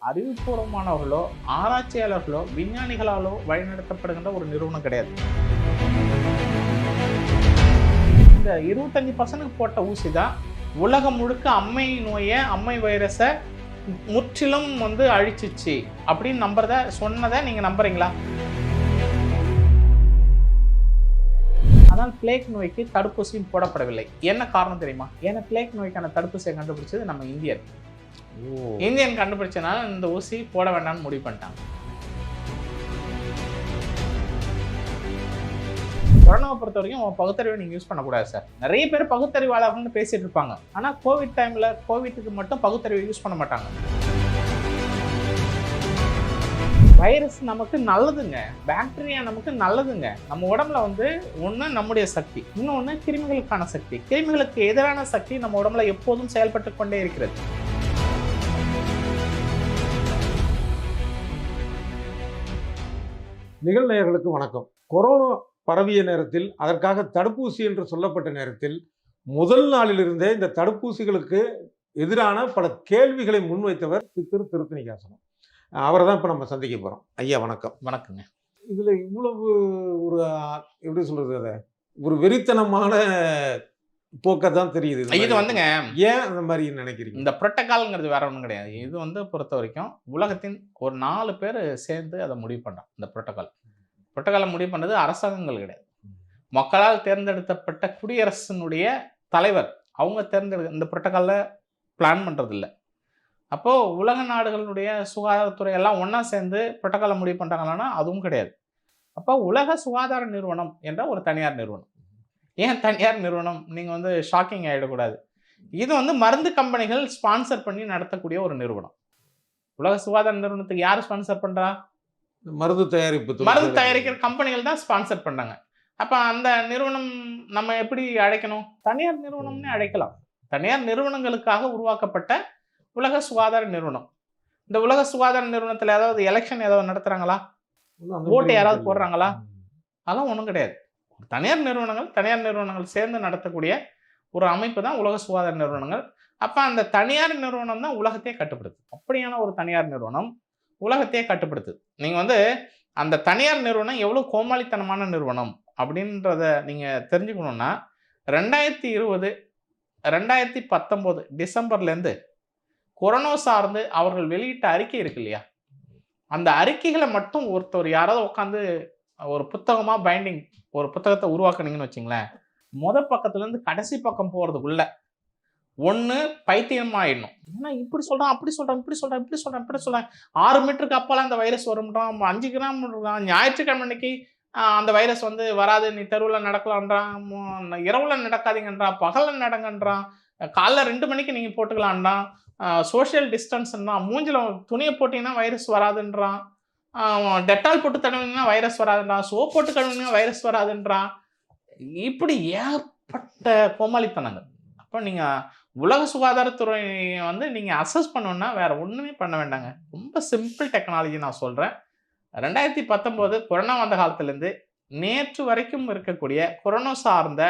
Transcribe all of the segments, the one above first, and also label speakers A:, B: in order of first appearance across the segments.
A: அறிவுபூர்வமானவர்களோ ஆராய்ச்சியாளர்களோ விஞ்ஞானிகளாலோ வழிநடத்தப்படுகின்ற ஒரு நிறுவனம் கிடையாது. இந்த 25% போட்ட ஊசி தான் உலகம் முழுக்க அம்மை நோயை, அம்மை வைரஸை முற்றிலும் அழிச்சிச்சு அப்படின்னு சொன்னதை நீங்க நம்புறீங்களா? ஆனால் பிளேக் நோய்க்கு தடுப்பூசியும் போடப்படவில்லை. என்ன காரணம் தெரியுமா? ஏன்னா பிளேக் நோய்க்கான தடுப்பூசியை கண்டுபிடிச்சது நம்ம இந்தியன் கண்டுபிடிச்சனால இந்த ஊசி போட வேண்டாம்னு முடிவு பண்ணிட்டாங்க. கொரோனாவை பொறுத்த வரைக்கும் பகுத்தறிவை நீங்க யூஸ் பண்ணக்கூடாது சார். நிறைய பேர் பகுத்தறிவாளர்கள்னு பேசிட்டு இருப்பாங்க. ஆனா கோவிட் டைம்ல கோவிட்டுக்கு மட்டும் பகுத்தறிவை யூஸ் பண்ண மாட்டாங்க. வைரஸ் நமக்கு நல்லதுங்க, பாக்டீரியா நமக்கு நல்லதுங்க. நம்ம உடம்புல ஒண்ணு நம்முடைய சக்தி, இன்னொன்னு கிருமிகளுக்கான சக்தி. கிருமிகளுக்கு எதிரான சக்தி நம்ம உடம்புல எப்போதும் செயல்பட்டு கொண்டே இருக்கிறது.
B: நிகழ்நேயர்களுக்கு வணக்கம். கொரோனா பரவிய நேரத்தில், அதற்காக தடுப்பூசி என்று சொல்லப்பட்ட நேரத்தில், முதல் நாளிலிருந்தே இந்த தடுப்பூசிகளுக்கு எதிரான பல கேள்விகளை முன்வைத்தவர் திருத்தணிகாசலம். அவரை தான் இப்போ நம்ம சந்திக்க போகிறோம். ஐயா வணக்கம்.
A: வணக்கங்க.
B: இதில் இவ்வளவு ஒரு எப்படி சொல்றது, அதை ஒரு வெறித்தனமான போக்கத்தான் தெரியுது.
A: இது
B: ஏன் அந்த மாதிரி நினைக்கிறீங்க?
A: இந்த புரோட்டோகால்ங்கிறது வேற ஒன்றும் கிடையாது. இது பொறுத்த வரைக்கும் உலகத்தின் ஒரு 4 பேர் சேர்ந்து அதை முடிவு பண்ணுறோம். இந்த புரோட்டோகாலை முடிவு பண்ணது அரசாங்கங்கள் கிடையாது. மக்களால் தேர்ந்தெடுக்கப்பட்ட குடியரசினுடைய தலைவர் அவங்க இந்த புரோட்டோகாலில் பிளான் பண்ணுறது இல்லை. அப்போது உலக நாடுகளுடைய சுகாதாரத்துறை எல்லாம் ஒன்றா சேர்ந்து புரோட்டோகாலை முடிவு பண்ணுறாங்களான்னா அதுவும் கிடையாது. அப்போ உலக சுகாதார நிறுவனம் என்ற ஒரு தனியார் நிறுவனம். ஏன் தனியார் நிறுவனம்? நீங்கள் ஷாக்கிங் ஆகிடக்கூடாது. இது மருந்து கம்பெனிகள் ஸ்பான்சர் பண்ணி நடத்தக்கூடிய ஒரு நிறுவனம். உலக சுகாதார நிறுவனத்துக்கு யார் ஸ்பான்சர் பண்ணுறா?
B: மருந்து
A: தயாரிக்கிற கம்பெனிகள் தான் ஸ்பான்சர் பண்ணாங்க. அப்போ அந்த நிறுவனம் நம்ம எப்படி அழைக்கணும்? தனியார் நிறுவனம்னே அழைக்கலாம். தனியார் நிறுவனங்களுக்காக உருவாக்கப்பட்ட உலக சுகாதார நிறுவனம். இந்த உலக சுகாதார நிறுவனத்தில் ஏதாவது எலெக்ஷன் ஏதாவது நடத்துகிறாங்களா? ஓட்டு யாராவது போடுறாங்களா? அதெல்லாம் ஒன்றும் கிடையாது. தனியார் நிறுவனங்கள் சேர்ந்து நடத்தக்கூடிய ஒரு அமைப்பு தான் உலக சுகாதார நிறுவனங்கள். அப்போ அந்த தனியார் நிறுவனம் தான் உலகத்தையே கட்டுப்படுது. அப்படியான ஒரு தனியார் நிறுவனம் உலகத்தையே கட்டுப்படுத்துது. நீங்கள் அந்த தனியார் நிறுவனம் எவ்வளோ கோமாளித்தனமான நிறுவனம் அப்படின்றத நீங்கள் தெரிஞ்சுக்கணுன்னா, 2020 2019 டிசம்பர்லேருந்து கொரோனா சார்ந்து அவர்கள் வெளியிட்ட அறிக்கை இருக்கு இல்லையா, அந்த அறிக்கைகளை மட்டும் ஒருத்தர் யாராவது உட்காந்து ஒரு புத்தகமாக பைண்டிங் ஒரு புத்தகத்தை உருவாக்குனீங்கன்னு வச்சுங்களேன், பக்கத்துலேருந்து கடைசி பக்கம் போகிறதுக்குள்ள ஒன்று பைத்தியமாயிடணும். ஏன்னா இப்படி சொல்கிறான், அப்படி சொல்கிறான், இப்படி சொல்கிறேன் 6 மீட்டருக்கு அப்பால் அந்த வைரஸ் வரும்ன்றான், 5 கிராம் ஞாயிற்றுக்கிழமை அன்னைக்கு அந்த வைரஸ் வராது, நீ தெருவில் நடக்கலான்றான், இரவில் நடக்காதீங்கன்றான், பகலில் நடங்கன்றான், காலைல 2 மணிக்கு நீங்கள் போட்டுக்கலான்றான், சோஷியல் டிஸ்டன்ஸ்ன்றான், மூஞ்சில் துணியை போட்டிங்கன்னா வைரஸ் வராதுன்றான், டெட்டால் போட்டு தடவிங்கன்னா வைரஸ் வராதுன்றான், சோப் போட்டு கழுவினா வைரஸ் வராதுன்றான். இப்படி ஏற்பட்ட கோமாளித்தனங்கள். அப்போ நீங்கள் உலக சுகாதாரத்துறையை நீங்கள் அசஸ் பண்ணணுன்னா வேறு ஒன்றுமே பண்ண வேண்டாங்க. ரொம்ப சிம்பிள் டெக்னாலஜி நான் சொல்கிறேன். 2019 கொரோனா வந்த காலத்துலேருந்து நேற்று வரைக்கும் இருக்கக்கூடிய கொரோனா சார்ந்த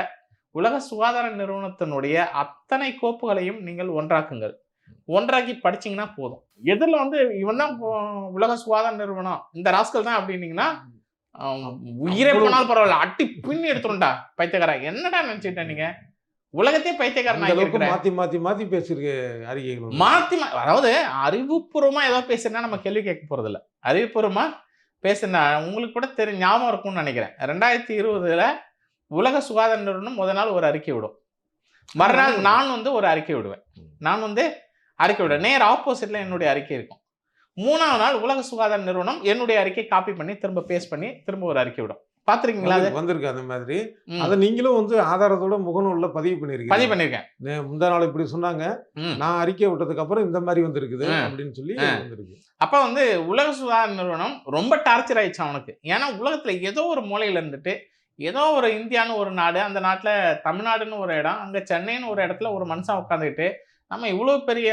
A: உலக சுகாதார நிறுவனத்தினுடைய அத்தனை கோப்புகளையும் நீங்கள் ஒன்றாக்கி படிச்சிங்கன்னா போதும். எதிரில் இவன் தான் உலக சுகாதார நிறுவனம், இந்த ராஸ்கல் தான் அப்படின்னீங்கன்னா உயிரே போனாலும் பரவாயில்ல, அட்டி பின்னி எடுத்துருண்டா பைத்தியக்காரா. என்னடா நினைச்சிட்டேன் நீங்க? உலகத்தையே பைத்தியக்காரன்
B: மாத்தி பேசிருக்கு அறிக்கைகள்.
A: அதாவது அறிவுபூர்வமா ஏதோ பேசுனா நம்ம கேள்வி கேட்க போறது இல்லை. அறிவுபூர்வமா பேசுனா உங்களுக்கு கூட ஞாபகம் இருக்கும்னு நினைக்கிறேன். 2020 உலக சுகாதார நிறுவனம் முதல் நாள் ஒரு அறிக்கை விடும், மறுநாள் நான் ஒரு அறிக்கை விடுவேன். அறிக்கை விட நேர் ஆப்போசிட்ல என்னுடைய அறிக்கை இருக்கும். 3ஆவது நாள் உலக சுகாதார நிறுவனம் என்னுடைய அறிக்கை காப்பி பண்ணி திரும்ப பேஸ்ட் பண்ணி திரும்ப ஒரு அறிக்கை விடும். பாத்திருக்கீங்களா?
B: வந்திருக்கு அந்த மாதிரி. அதை நீங்களும் ஆதாரத்தோட முகநூல்ல பதிவு பண்ணிருக்கேன். முந்தா நாள் இப்படி சொன்னாங்க, நான் அறிக்கை விட்டதுக்கு அப்புறம் இந்த மாதிரி வந்திருக்குது அப்படின்னு சொல்லி வந்திருக்கு.
A: அப்ப உலக சுகாதார நிறுவனம் ரொம்ப டார்ச்சர் ஆயிடுச்சு அவனுக்கு. ஏன்னா உலகத்துல ஏதோ ஒரு மூலையில இருந்துட்டு, ஏதோ ஒரு இந்தியான்னு ஒரு நாடு, அந்த நாட்டுல தமிழ்நாடுன்னு ஒரு இடம், அங்க சென்னைன்னு ஒரு இடத்துல ஒரு மனுஷன் உட்காந்துக்கிட்டு நம்ம இவ்வளோ பெரிய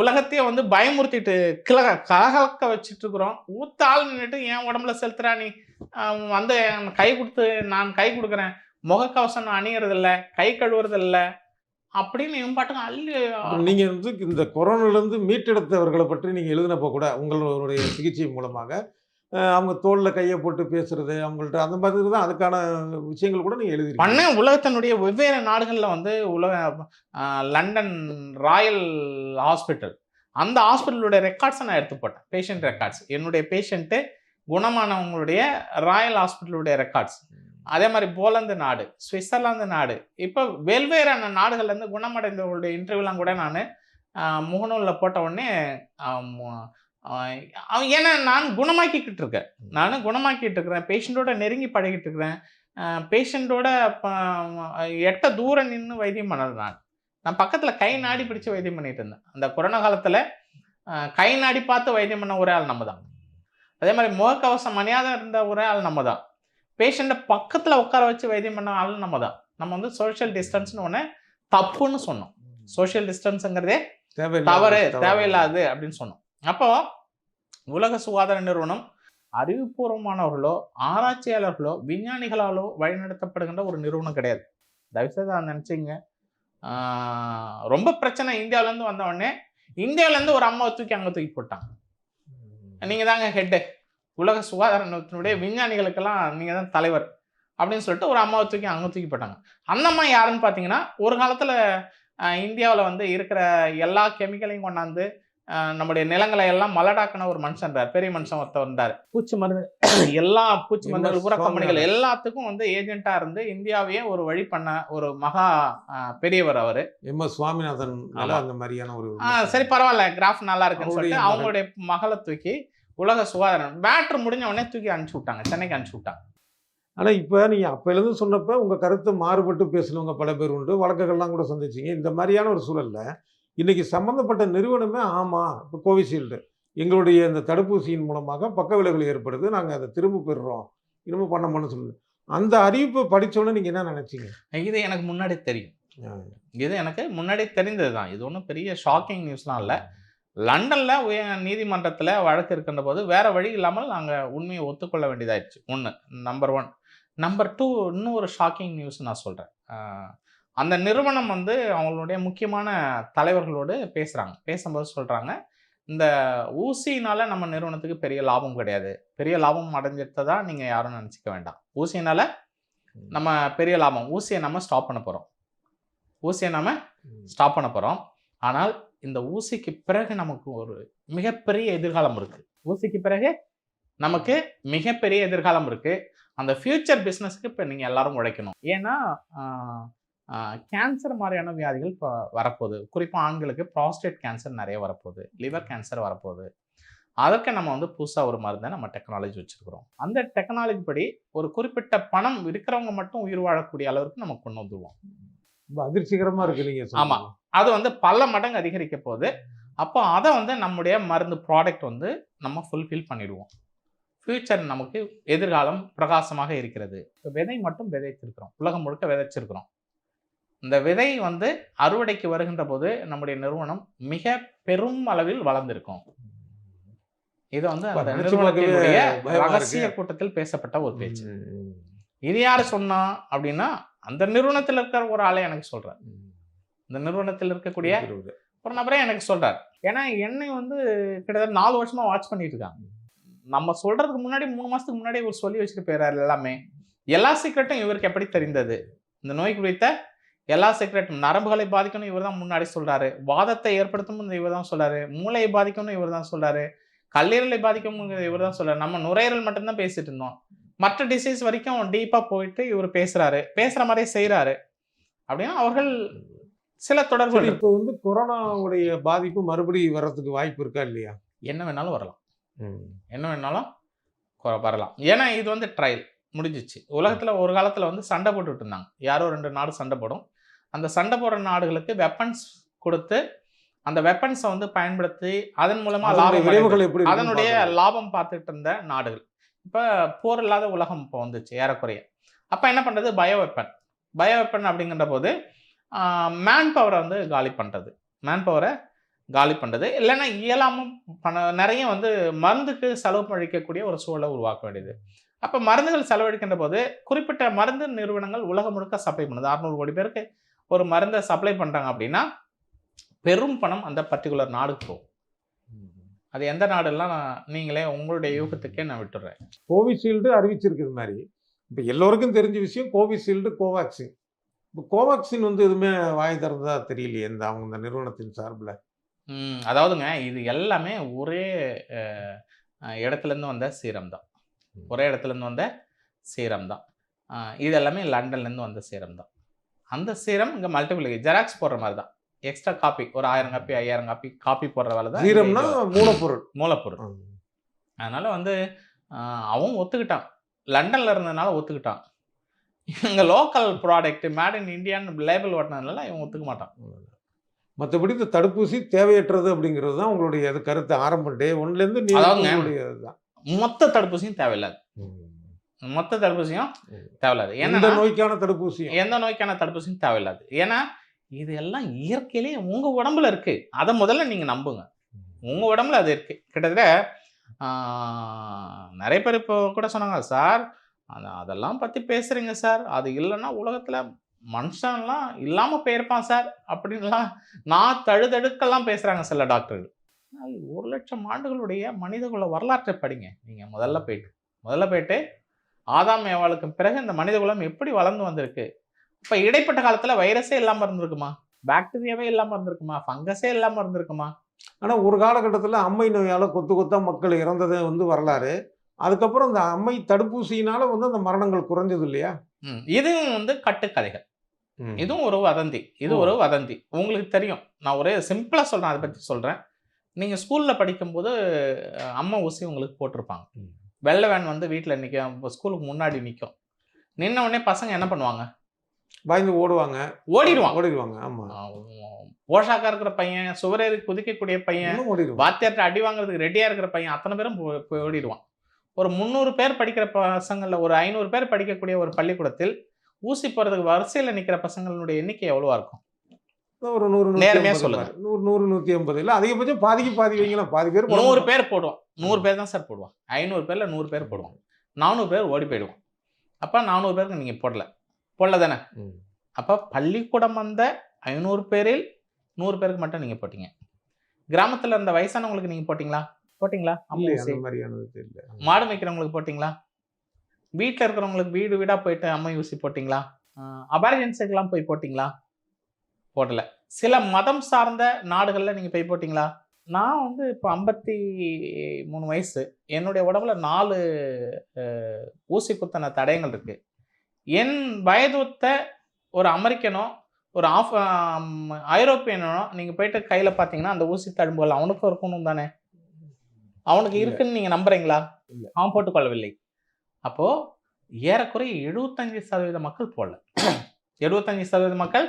A: உலகத்தையே பயமுறுத்திட்டு கலகலக்க வச்சுட்டு இருக்கிறோம். ஊத்தாள் நின்றுட்டு என் உடம்புல செலுத்துறா, நீ கை கொடுத்து நான் கை கொடுக்குறேன், முகக்கவசம் அணியறதில்ல, கை கழுவுறதில்ல, அப்படின்னு இவன் பாட்டுக்கு அள்ளி
B: அப்புறம் நீங்க வந்து இந்த கொரோனாலேருந்து மீட்டெடுத்தவர்களை பற்றி நீங்க எழுதினப்போ கூட உங்களுடைய சிகிச்சை மூலமாக அவங்க தோள்ல கையை போட்டு பேசுறது, அவங்கள்ட்ட அந்த மாதிரி தான் அதுக்கான விஷயங்கள் கூட நீங்க எழுதியிருக்கீங்க.
A: உலகத்தினுடைய வெவ்வேறு நாடுகள்ல வந்து லண்டன் ராயல் ஹாஸ்பிட்டல், அந்த ஹாஸ்பிட்டலுடைய ரெக்கார்ட்ஸை நான் எடுத்து போட்டேன். பேஷண்ட் ரெக்கார்ட்ஸ், என்னுடைய பேஷண்ட்டு குணமானவங்களுடைய ராயல் ஹாஸ்பிட்டலுடைய ரெக்கார்ட்ஸ். அதே மாதிரி போலந்து நாடு, சுவிட்சர்லாந்து நாடு, இப்போ வெவ்வேறான நாடுகள்லேருந்து குணமடைந்தவர்களுடைய இன்டர்வியூலாம் கூட நான் முகநூலில் போட்ட உடனே ஏன்னா நான் குணமாக்கிக்கிட்டு இருக்கேன். நான் குணமாக்கிட்டு இருக்கிறேன், பேஷண்ட்டோட நெருங்கி பழகிட்டு இருக்கிறேன், பேஷண்ட்டோட எட்ட தூரம் நின்று வைத்தியம் பண்ணது. நான் பக்கத்தில் கை நாடி பிடிச்சி வைத்தியம் பண்ணிட்டு இருந்தேன். அந்த கொரோனா காலத்தில் கை நாடி பார்த்து வைத்தியம் பண்ண ஒரே ஆள் நம்ம தான். அதே மாதிரி முகக்கவசம் அணியாத இருந்த ஒரே ஆள் நம்ம தான். பேஷண்ட்டை பக்கத்தில் உட்கார வச்சு வைத்தியம் பண்ண ஆள் நம்ம தான். நம்ம வந்து சோஷியல் டிஸ்டன்ஸ்னு ஒன்று தப்புன்னு சொன்னோம். சோஷியல் டிஸ்டன்ஸுங்கிறதே தவறு, தேவையில்லாது அப்படின்னு சொன்னோம். அப்போ உலக சுகாதார நிறுவனம் அறிவுபூர்வமானவர்களோ ஆராய்ச்சியாளர்களோ விஞ்ஞானிகளாலோ வழிநடத்தப்படுகின்ற ஒரு நிறுவனம் கிடையாது. தயவுசெய்து அதை நினச்சிங்க. ரொம்ப பிரச்சனை இந்தியாவிலேருந்து வந்த உடனே இந்தியாவிலேருந்து ஒரு அம்மாவை தூக்கி அங்கே தூக்கி போட்டாங்க. நீங்கள் தாங்க ஹெட்டு, உலக சுகாதார நிறுவனத்தினுடைய விஞ்ஞானிகளுக்கெல்லாம் நீங்கள் தான் தலைவர் அப்படின்னு சொல்லிட்டு ஒரு அம்மாவை தூக்கி அங்கே தூக்கி போட்டாங்க. அந்த அம்மா யாருன்னு பார்த்தீங்கன்னா, ஒரு காலத்தில் இந்தியாவில் வந்து இருக்கிற எல்லா கெமிக்கலையும் கொண்டாந்து நம்முடைய நிலங்களை எல்லாம் மலடாக்கின ஒரு மனுஷன் இருந்தார். பெரிய மனுஷன் ஒருத்தர் இருந்தார். பூச்சி மருந்து எல்லா பூச்சி மருந்துகள் உர கம்பெனிகள் எல்லாத்துக்கும் வந்து ஏஜென்ட்டாக இருந்து இந்தியாவையே ஒரு வழி பண்ண ஒரு மகா பெரியவர் அவர்.
B: MS சுவாமிநாதன் அந்த மாதிரியான ஒரு
A: சரி பரவாயில்ல, கிராஃப் நல்லா இருக்குன்னு சொல்லிட்டு அவங்களுடைய மகளை தூக்கி உலக சுகாதாரம் பேட்டர் முடிஞ்ச உடனே தூக்கி அனுப்பிச்சு விட்டாங்க, சென்னைக்கு அனுப்பிச்சு விட்டாங்க.
B: ஆனால் இப்போ நீங்கள் அப்போலேருந்து சொன்னப்போ உங்கள் கருத்தை மாறுபட்டு பேசுனவங்க பல பேர் உண்டு, வழக்குகள்லாம் கூட சந்திச்சிங்க. இந்த மாதிரியான ஒரு சூழலில் இன்றைக்கி சம்மந்தப்பட்ட நிறுவனமே ஆமாம் இப்போ கோவிஷீல்டு எங்களுடைய இந்த தடுப்பூசியின் மூலமாக பக்க விளைவுகள் ஏற்படுது, நாங்கள் அதை திரும்ப பெறுறோம், திரும்ப பண்ண சொல்லுது, அந்த அறிவிப்பை படித்தோன்னே நீங்கள் என்ன நினச்சிங்க?
A: இது எனக்கு முன்னாடி தெரியும், இது எனக்கு முன்னாடி தெரிந்தது தான். இது ஒன்றும் பெரிய ஷாக்கிங் நியூஸ்லாம் இல்லை. லண்டனில் நீதிமன்றத்தில் வழக்கு இருக்கின்ற போது வேறு வழி இல்லாமல் நாங்கள் உண்மையை ஒத்துக்கொள்ள வேண்டியதாகிடுச்சு. நம்பர் 1. நம்பர் 2, இன்னும் ஒரு ஷாக்கிங் நியூஸ் நான் சொல்கிறேன். அந்த நிறுவனம் வந்து அவங்களுடைய முக்கியமான தலைவர்களோடு பேசுகிறாங்க. பேசும்போது சொல்கிறாங்க, இந்த ஊசினால் நம்ம நிறுவனத்துக்கு பெரிய லாபம் கிடையாது, பெரிய லாபம் அடைஞ்சிட்டதா நீங்கள் யாரும் நினச்சிக்க வேண்டாம். ஊசினால் நம்ம பெரிய லாபம், ஊசியை நம்ம ஸ்டாப் பண்ண போகிறோம், ஆனால் இந்த ஊசிக்கு பிறகு நமக்கு ஒரு மிகப்பெரிய எதிர்காலம் இருக்குது. ஊசிக்கு பிறகு நமக்கு மிகப்பெரிய எதிர்காலம் இருக்குது. அந்த ஃபியூச்சர் பிஸ்னஸுக்கு இப்போ நீங்கள் எல்லாரும் உழைக்கணும். ஏன்னா கேன்சர் மாதிரியான வியாதிகள் இப்போ வரப்போகுது. குறிப்பாக ஆண்களுக்கு ப்ராஸ்டேட் கேன்சர் நிறைய வரப்போகுது, லிவர் கேன்சர் வரப்போகுது. அதற்கு நம்ம வந்து புதுசாக ஒரு மருந்தை நம்ம டெக்னாலஜி வச்சுருக்கிறோம். அந்த டெக்னாலஜி படி ஒரு குறிப்பிட்ட பணம் இருக்கிறவங்க மட்டும் உயிர் வாழக்கூடிய அளவுக்கு நம்ம கொண்டு வந்துடுவோம்.
B: ரொம்ப அதிர்ச்சிகரமாக இருக்குது நீங்கள்.
A: ஆமாம், அது வந்து பல மடங்கு அதிகரிக்க போகுது. அப்போ அதை வந்து நம்முடைய மருந்து ப்ராடக்ட் வந்து நம்ம ஃபுல்ஃபில் பண்ணிடுவோம். ஃபியூச்சர் நமக்கு எதிர்காலம் பிரகாசமாக இருக்கிறது. இப்போ விதை மட்டும் விதைச்சிருக்கிறோம், உலகம் முழுக்க விதைச்சிருக்கிறோம். இந்த விதை வந்து அறுவடைக்கு வருகின்ற போது நம்முடைய நிறுவனம் மிக பெரும் அளவில் வளர்ந்திருக்கும். இது வந்து அந்த நிறுவனத்தினுடைய ரகசிய கூட்டத்தில் பேசப்பட்ட ஒரு பேச்சு. இது யார் சொன்னா அப்படின்னா, அந்த நிறுவனத்தில் இருக்கிற ஒரு ஆளே எனக்கு சொல்றார். இந்த நிறுவனத்தில் இருக்கக்கூடிய ஒரு நபரே எனக்கு சொல்றார். ஏன்னா என்னை வந்து கிட்டத்தட்ட 4 வருஷமா வாட்ச் பண்ணிட்டு இருக்காங்க. நம்ம சொல்றதுக்கு முன்னாடி 3 மாசத்துக்கு முன்னாடி இவர் சொல்லி வச்சுட்டு போயிறாரு எல்லாமே. எல்லா சீக்ரெட்டும் இவருக்கு எப்படி தெரிந்தது? இந்த நோய்க்கு குறித்த எல்லா சீக்ரெட்டும், நரம்புகளை பாதிக்கணும் இவர் தான் முன்னாடி சொல்றாரு, வாதத்தை ஏற்படுத்தும் இவர் தான் சொல்றாரு, மூளையை பாதிக்கணும் இவர் தான் சொல்றாரு, கல்லீரலை பாதிக்கும் இவர் தான் சொல்றாரு. நம்ம நுரையீரல் மட்டும்தான் பேசிட்டு இருந்தோம். மற்ற டிசீஸ் வரைக்கும் டீப்பா போயிட்டு இவர் பேசுற மாதிரி செய்யறாரு அப்படின்னா அவர்கள் சில தொடர்பு.
B: இப்போ வந்து கொரோனாவுடைய பாதிப்பு மறுபடியும் வர்றதுக்கு வாய்ப்பு இருக்கா இல்லையா?
A: என்ன வேணாலும் வரலாம், என்ன வேணாலும் வரலாம். ஏன்னா இது வந்து ட்ரையல் முடிஞ்சிச்சு. உலகத்தில் ஒரு காலத்தில் வந்து சண்டை போட்டுட்டு இருந்தாங்க. யாரோ 2 நாடு சண்டை போடும். அந்த சண்டை போடுற நாடுகளுக்கு வெப்பன்ஸ் கொடுத்து அந்த வெப்பன்ஸை வந்து பயன்படுத்தி அதன் மூலமா அதனுடைய லாபம் பார்த்துட்டு இருந்த நாடுகள். இப்போ போர் இல்லாத உலகம் இப்போ வந்துச்சு ஏறக்குறைய. அப்போ என்ன பண்ணுறது? பயோ வெப்பன் அப்படிங்கிற போது மேன் பவரை வந்து காலி பண்ணுறது, இல்லைன்னா இயலாமல் நிறைய வந்து மருந்துக்கு செலவு பழிக்கக்கூடிய ஒரு சூழலை உருவாக்க வேண்டியது. அப்போ மருந்துகள் செலவழிக்கின்ற போது குறிப்பிட்ட மருந்து நிறுவனங்கள் உலகம் முழுக்க சப்ளை பண்ணுது. 600 கோடி பேருக்கு ஒரு மருந்தை சப்ளை பண்ணுறாங்க அப்படின்னா பெரும் பணம் அந்த பர்டிகுலர் நாடுக்கு போகும். அது எந்த நாடுலாம் நீங்களே உங்களுடைய யூகத்துக்கே நான் விட்டுறேன்.
B: கோவிஷீல்டு அறிவிச்சிருக்கு இது மாதிரி. இப்போ எல்லோருக்கும் தெரிஞ்ச விஷயம் கோவிஷீல்டு, கோவேக்சின். இப்போ கோவேக்சின் வந்து எதுவுமே வாய் திறந்ததா தெரியலையே அவங்க இந்த நிறுவனத்தின் சார்பில்.
A: அதாவதுங்க இது எல்லாமே ஒரே இடத்துலேருந்து வந்த சீரம் தான். ஒரே இடத்துலேருந்து வந்த சீரம் தான். இது எல்லாமே லண்டன்லேருந்து வந்த சீரம் தான். அந்த சீரம் இங்கே மல்டிபிள் ஜெராக்ஸ் போடுற மாதிரி தான். எக்ஸ்ட்ரா காப்பி ஒரு 1000 காப்பி 5000 காப்பி போடுற வேலை தான்.
B: சீரம்னா மூலப்பொருள்.
A: அதனால வந்து அவன் ஒத்துக்கிட்டான். லண்டன்ல இருந்ததுனால ஒத்துக்கிட்டான். இங்கே லோக்கல் ப்ராடக்ட் மேட் இன் இந்தியான்னு லேபிள் ஓட்டினதுனால இவன் ஒத்துக்க மாட்டான்.
B: மற்றபடி இந்த தடுப்பூசி தேவையற்றது அப்படிங்கிறது தான் உங்களுடைய கருத்து. ஆரம்பம் டே ஒன்லேருந்து
A: அதுதான். மொத்த தடுப்பூசியும் தேவையில்லாது. மொத்த தடுப்பூசியும் தேவையில்லாது.
B: எந்த நோய்க்கான
A: தடுப்பூசியும் தேவையில்லாது. ஏன்னா இது எல்லாம் இயற்கையிலேயே உங்க உடம்புல இருக்கு. அதை முதல்ல நீங்க நம்புங்க. உங்க உடம்புல அது இருக்கு. கிட்டத்தட்ட நிறைய பேர் இப்போ கூட சொன்னாங்க, சார் அதெல்லாம் பத்தி பேசுறீங்க சார், அது இல்லைன்னா உலகத்துல மனுஷன்லாம் இல்லாம போயிருப்பான் சார் அப்படின்லாம் நான் தழுதழுக்கெல்லாம் பேசுறாங்க சில டாக்டர்கள். 1,00,000 ஆண்டுகளுடைய மனிதகுல வரலாற்றை படிங்க. நீங்க முதல்ல போயிட்டு ஆதாம் ஏவாளுக்கு பிறகு இந்த மனிதகுலம் எப்படி வளர்ந்து வந்திருக்கு. இப்ப இடைப்பட்ட காலத்துல வைரஸே இல்லாம இருந்திருக்குமா, பாக்டீரியாவே இல்லாம இருந்திருக்குமா, ஃபங்கஸே இல்லாம இருந்திருக்குமா?
B: ஆனா ஒரு காலகட்டத்தில் அம்மை நோயால கொத்தா மக்கள் இறந்தது வரலாறு. அதுக்கப்புறம் இந்த அம்மை தடுப்பூசியினால அந்த மரணங்கள் குறைஞ்சது இல்லையா?
A: இதுவும் கட்டுக்கதைகள். இதுவும் ஒரு வதந்தி. ஒரு வதந்தி. உங்களுக்கு தெரியும். நான் ஒரே சிம்பிளா சொல்றேன், அதை பத்தி சொல்றேன். நீங்க ஸ்கூல்ல படிக்கும்போது அம்மா ஊசி உங்களுக்கு போட்டிருப்பாங்க. வெள்ளை வேன் வீட்டில் நிற்கும், ஸ்கூலுக்கு முன்னாடி நிற்கும். நின்ன உடனே பசங்க என்ன பண்ணுவாங்க?
B: பயந்து ஓடிடுவாங்க. ஆமா,
A: போஷாக்கா இருக்கிற பையன், சுவரேறி குதிக்கக்கூடிய பையன், வாத்தியார்ட்ட அடி வாங்குறதுக்கு ரெடியா இருக்கிற பையன், அத்தனை பேரும் ஓடிடுவான். ஒரு 300 பேர் படிக்கிற பசங்கள்ல ஒரு 500 பேர் படிக்கக்கூடிய ஒரு பள்ளிக்கூடத்தில் ஊசி போறதுக்கு வரிசையில் நிற்கிற பசங்களுடைய எண்ணிக்கை எவ்வளவா இருக்கும்?
B: ஒரு 100, நேர்மையா சொல்லுங்க. 100, 150 இல்ல, அதிகபட்சம் பாதிக்கு பாதி வைங்களா. பாதி பேர்
A: 100 பேர் போடுவான். 100 பேர் தான் சார் போடுவான். 500 பேர்ல 100 பேர் போடுவான். 400 பேர் ஓடி போயிடுவான். அப்ப 400 பேருக்கு நீங்க போடல தானே? அப்ப பள்ளிக்கூடம் வந்த 500 பேரில் 100 பேருக்கு மட்டும் நீங்க போட்டீங்க. கிராமத்துல இருந்த வயசானவங்களுக்கு நீங்க போட்டீங்களா? மாடு மேய்க்கிறவங்களுக்கு போட்டீங்களா? வீட்டுல இருக்கிறவங்களுக்கு வீடு வீடா போயிட்டு அம்மை ஊசி போட்டீங்களா? அபார்ஜென்ஸுக்கெல்லாம் போய் போட்டீங்களா? போடல. சில மதம் சார்ந்த நாடுகள்ல நீங்க போய் போட்டீங்களா? நான் இப்போ 53 வயசு. என்னுடைய உடம்புல 4 ஊசி குத்தன தடயங்கள் இருக்கு. என் வயதுத்த ஒரு அமெரிக்கனோ ஒரு ஐரோப்பியனோ நீங்க போயிட்டு கையில பாத்தீங்கன்னா அந்த ஊசி தழும்புகள் அவனுக்கும் இருக்கணும் தானே? அவனுக்கு இருக்குன்னு நீங்க நம்புறீங்களா? அவன் போட்டுக்கொள்ளவில்லை. அப்போ ஏறக்குறைய 75% மக்கள் போடல. 75% மக்கள்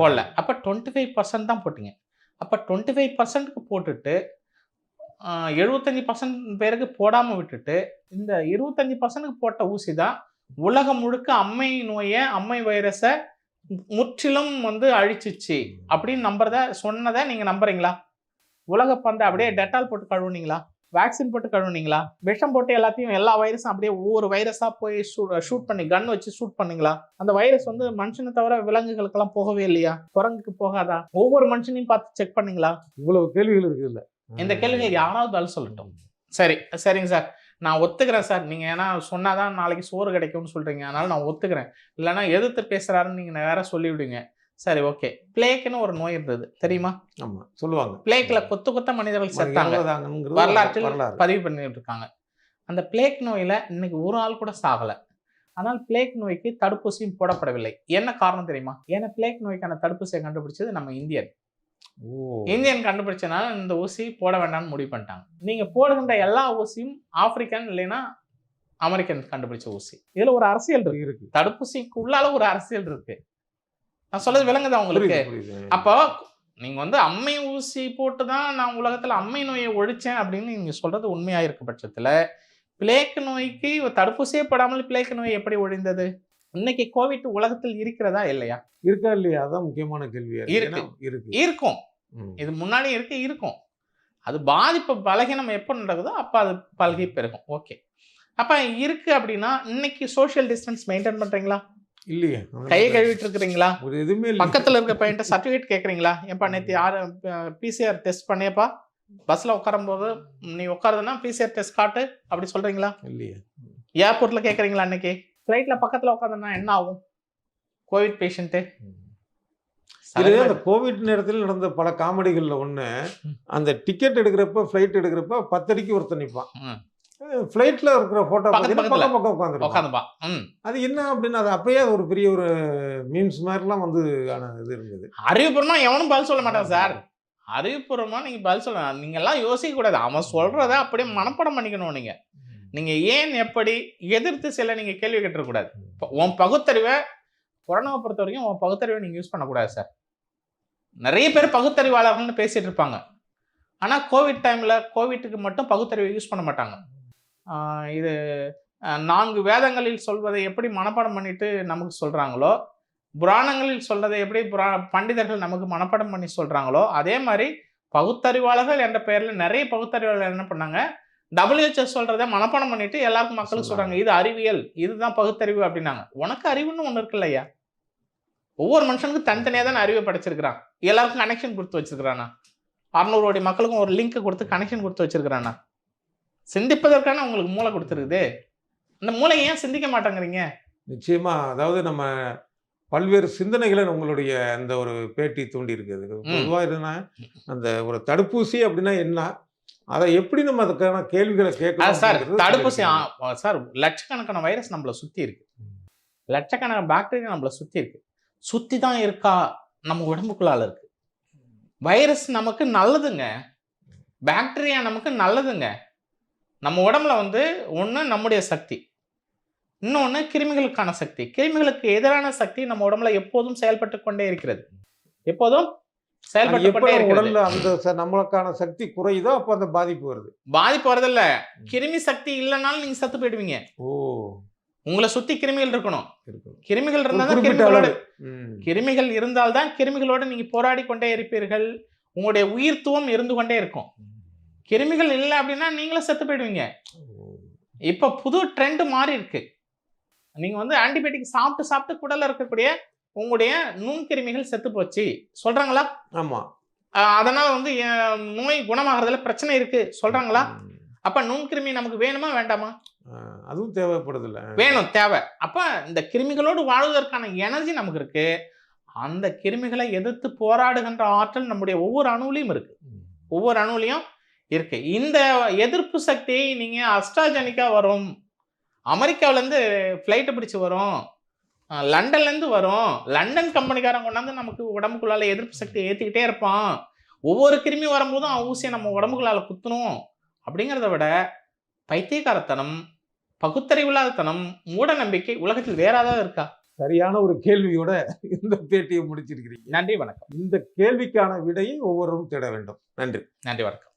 A: போடல. அப்ப 25% தான் போட்டீங்க. அப்ப 25%க்கு போட்டுட்டு 75% பேருக்கு போடாம விட்டுட்டு இந்த 25%க்கு போட்ட ஊசி தான் உலகம் முழுக்க அம்மை நோயை, அம்மை வைரஸை முற்றிலும் அழிச்சிச்சு அப்படின்னு சொன்னதை நீங்க நம்புறீங்களா? உலக பந்தை அப்படியே டெட்டால் போட்டு கழுவுனீங்களா? வேக்சின் போட்டு கழுவுனீங்களா? விஷம் போட்டு எல்லா வைரஸும் அப்படியே ஒவ்வொரு வைரஸா போய் ஷூட் பண்ணி கன் வச்சு ஷூட் பண்ணீங்களா? அந்த வைரஸ் மனுஷனை தவிர விலங்குகளுக்கெல்லாம் போகவே இல்லையா? குரங்குக்கு போகாதா? ஒவ்வொரு மனுஷனையும் பார்த்து செக் பண்ணீங்களா?
B: இவ்வளவு கேள்விகள் இருக்கு இல்ல.
A: இந்த கேள்விகள் யாராவது பதில் சொல்லட்டும். சரிங்க சார், நான் ஒத்துக்கிறேன் சார். நீங்க ஏன்னா சொன்னாதான் நாளைக்கு சோறு கிடைக்கும்னு சொல்றீங்க, அதனால நான் ஒத்துக்கிறேன். இல்லைன்னா எதிர்த்து பேசுறாருன்னு நீங்க வேற சொல்லிவிடுங்க. சரி, ஓகே. பிளேக்னு ஒரு நோய் இருந்தது தெரியுமா?
B: ஆமா, சொல்லுவாங்க.
A: பிளேக்ல கொத்த மனிதர்கள் செத்தாங்க. வரலாற்றில் பதிவு பண்ணிட்டு இருக்காங்க. அந்த பிளேக் நோயில இன்னைக்கு ஒரு ஆள் கூட சாகல. ஆனால் பிளேக் நோய்க்கு தடுப்பூசியும் போடப்படவில்லை. என்ன காரணம் தெரியுமா? ஏன்னா பிளேக் நோய்க்கான தடுப்பூசியை கண்டுபிடிச்சது நம்ம இந்தியன் கண்டுபிடிச்சனால இந்த ஊசி போட வேண்டாம்னு முடிவு பண்ணிட்டாங்க. நீங்க போடுகின்ற எல்லா ஊசியும் ஆப்பிரிக்கன் இல்லைன்னா அமெரிக்கன் கண்டுபிடிச்ச ஊசி. இதுல ஒரு அரசியல் இருக்கு. தடுப்பூசிக்கு உள்ளால ஒரு அரசியல் இருக்கு. நான் சொல்றது விளங்குதா உங்களுக்கு? அப்போ நீங்க அம்மை ஊசி போட்டுதான் நான் உலகத்துல அம்மை நோயை ஒழிச்சேன் அப்படின்னு நீங்க சொல்றது உண்மையா இருக்க பட்சத்துல பிளேக் நோய்க்கு தடுப்பூசியே போடாமல் பிளேக் நோய் எப்படி ஒழிந்தது? இன்னைக்கு கோவிட் உலகத்தில் இருக்கிறதா இல்லையா?
B: இருக்கா இல்லையா? அதான் முக்கியமான கேள்வி.
A: இருக்கும். இது முன்னாடி இருக்கும். அது பாதிப்பு பலகீனம் எப்போ நடக்குதோ அப்ப அது பல்கி பெருகும். ஓகே, அப்ப இருக்கு அப்படின்னா இன்னைக்கு சோசியல் டிஸ்டன்ஸ் மெயின்டைன் பண்றீங்களா?
B: இல்லையே
A: கையை கழுவிட்டு இருக்கிறீங்களா?
B: ஒரு எதுவுமே இல்லை.
A: பக்கத்துல இருக்க பையன்ட்ட சர்டிஃபிகேட் கேட்குறீங்களா? ஏன்பா நேற்று யார் பிசிஆர் டெஸ்ட் பண்ணியப்பா, பஸ்ஸில் உட்காரும்போது நீ உட்காருதுன்னா பிசிஆர் டெஸ்ட் காட்டு அப்படி சொல்கிறீங்களா?
B: இல்லையே.
A: ஏர்போர்ட்டில் கேட்குறீங்களா? அன்னைக்கு ஃப்ளைட்டில் பக்கத்தில் உட்காந்துன்னா என்ன ஆகும்? கோவிட் பேஷண்ட்டு
B: இது அந்த கோவிட் நேரத்தில் நடந்த பல காமெடிகள்ல ஒண்ணு, அந்த டிக்கெட் எடுக்கிறப்ப ஃப்ளைட் எடுக்கிறப்ப 10 அடிக்கு ஒருத்தர் நிற்பான். ஃப்ளைட்ல இருக்கிற போட்டோ பக்கம் உட்காந்துருப்பான்.
A: உட்காந்துப்பா.
B: அது என்ன அப்படின்னு அது அப்பயே ஒரு பெரிய ஒரு மீம்ஸ் மாதிரிலாம் வந்து இது இருந்தது.
A: அறிவுபூர்வமா எவனும் பதில் சொல்ல மாட்டான் சார். அறிவுபூர்வமா நீங்க பதில் சொல்ல, நீங்க எல்லாம் யோசிக்க கூடாது. அவன் சொல்றத அப்படியே மனப்பாடம் பண்ணிக்கணும். நீங்க ஏன் எப்படி எதிர்த்து சில நீங்க கேள்வி கேட்டுறக்கூடாது. உன் பகுத்தறிவை, கொரோனாவை பொறுத்த வரைக்கும் உன் பகுத்தறிவை நீங்க யூஸ் பண்ணக்கூடாது சார். நிறைய பேர் பகுத்தறிவாளர்கள்னு பேசிட்டு இருப்பாங்க. ஆனா கோவிட் டைம்ல கோவிட்டுக்கு மட்டும் பகுத்தறிவை யூஸ் பண்ண மாட்டாங்க. இது 4 வேதங்களில் சொல்வதை எப்படி மனப்பாடம் பண்ணிட்டு நமக்கு சொல்றாங்களோ, புராணங்களில் சொல்றதை எப்படி பண்டிதர்கள் நமக்கு மனப்பாடம் பண்ணி சொல்றாங்களோ, அதே மாதிரி பகுத்தறிவாளர்கள் என்ற பெயர்ல நிறைய பகுத்தறிவாளர்கள் என்ன பண்ணாங்க, WHO சொல்றதை மனப்பாடம் பண்ணிட்டு எல்லாருக்கும் மக்களுக்கு சொல்றாங்க, இது அறிவியல், இதுதான் பகுத்தறிவு அப்படின்னாங்க. உனக்கு அறிவுன்னு ஒண்ணு இருக்குல்ல ஐயா. ஒவ்வொரு மனுஷனுக்கும் தனித்தனியாக தானே அறிவை படைச்சிருக்கிறான். எல்லாருக்கும் கனெக்ஷன் கொடுத்து வச்சிருக்கிறானா? 600 கோடி மக்களுக்கும் ஒரு லிங்க் கொடுத்து கனெக்ஷன் கொடுத்து வச்சிருக்கிறானா? சிந்திப்பதற்கான உங்களுக்கு மூளை கொடுத்துருக்குது. அந்த மூளை ஏன் சிந்திக்க மாட்டேங்கிறீங்க?
B: நிச்சயமா. அதாவது நம்ம பல்வேறு சிந்தனைகளை உங்களுடைய அந்த ஒரு பேட்டி தூண்டி இருக்குது. பொதுவாக இதுனா அந்த ஒரு தடுப்பூசி அப்படின்னா என்ன, அதை எப்படி நம்ம அதுக்கான கேள்விகளை கேட்கலாம்
A: சார். தடுப்பூசி சார், லட்சக்கணக்கான வைரஸ் நம்மளை சுத்தி இருக்கு, லட்சக்கணக்கான பாக்டீரியா நம்மளை சுத்தி இருக்கு. சுத்தி தான் இருக்கா? நம்ம உடம்புக்குள்ளால இருக்கு. வைரஸ் நமக்கு நல்லதுங்க, பாக்டீரியா நமக்கு நல்லதுங்க. நம்ம உடம்புல வந்து ஒன்று நம்முடைய சக்தி, இன்னொன்று கிருமிகளுக்கான சக்தி. கிருமிகளுக்கு எதிரான சக்தி நம்ம உடம்புல எப்போதும் செயல்பட்டு கொண்டே இருக்கிறது. எப்போதும் செயல்பட்டு கொண்டே இருக்கிறது.
B: அந்த நம்மளுக்கான சக்தி குறையுதோ அப்போ அந்த பாதிப்பு வருது.
A: பாதிப்பு வரதில்ல, கிருமி சக்தி இல்லைனாலும் நீங்க சத்து போயிடுவீங்க. உங்களை சுத்தி கிருமிகள் இருக்கணும். கிருமிகள் இருந்தால்தான் கிருமிகள் இருந்தால்தான் கிருமிகளோடு நீங்க போராடி கொண்டே இருப்பீர்கள். உங்களுடைய உயிர்த்துவம் இருந்து கொண்டே இருக்கும். கிருமிகள் இல்லை அப்படின்னா நீங்களும் செத்து போயிடுவீங்க. இப்ப புது ட்ரெண்ட் மாறி இருக்கு. நீங்க வந்து ஆன்டிபயோட்டிக் சாப்பிட்டு சாப்பிட்டு குடல்ல இருக்கக்கூடிய உங்களுடைய நுண்கிருமிகள் செத்து போச்சு சொல்றாங்களா?
B: ஆமா.
A: அதனால வந்து நோய் குணமாகறதுல பிரச்சனை இருக்கு சொல்றாங்களா? அப்ப நுண்கிருமி நமக்கு வேணுமா வேண்டாமா?
B: அதுவும் தேவைப்படுதில்ல.
A: வேணும், தேவை. அப்ப இந்த கிருமிகளோடு வாழ்வதற்கான எனர்ஜி நமக்கு இருக்கு. அந்த கிருமிகளை எதிர்த்து போராடுகின்ற ஆற்றல் நம்முடைய ஒவ்வொரு அணுவிலையும் இருக்கு. ஒவ்வொரு அணுவிலையும் இருக்கு. இந்த எதிர்ப்பு சக்தி நீங்க அஸ்ட்ராஜெனிக்கா வரும், அமெரிக்காவிலேருந்து ஃப்ளைட்டை பிடிச்சி வரும், லண்டன்லேருந்து வரும், லண்டன் கம்பெனிக்காரன் கொண்டாந்து நமக்கு உடம்புக்குள்ளால எதிர்ப்பு சக்தியை ஏற்றிக்கிட்டே இருப்பான். ஒவ்வொரு கிருமி வரும்போதும் ஊசியை நம்ம உடம்புக்குள்ளால குத்தணும் அப்படிங்கிறத விட பைத்தியக்காரத்தனம், பகுத்தறிவில்லாதத்தனம், மூட நம்பிக்கை உலகத்தில் வேற ஏதாவது இருக்கா?
B: சரியான ஒரு கேள்வியோட இந்த பேட்டியை முடிச்சிருக்கிறீங்க.
A: நன்றி, வணக்கம்.
B: இந்த கேள்விக்கான விடையை ஒவ்வொருவரும் தேட வேண்டும். நன்றி.
A: நன்றி, வணக்கம்.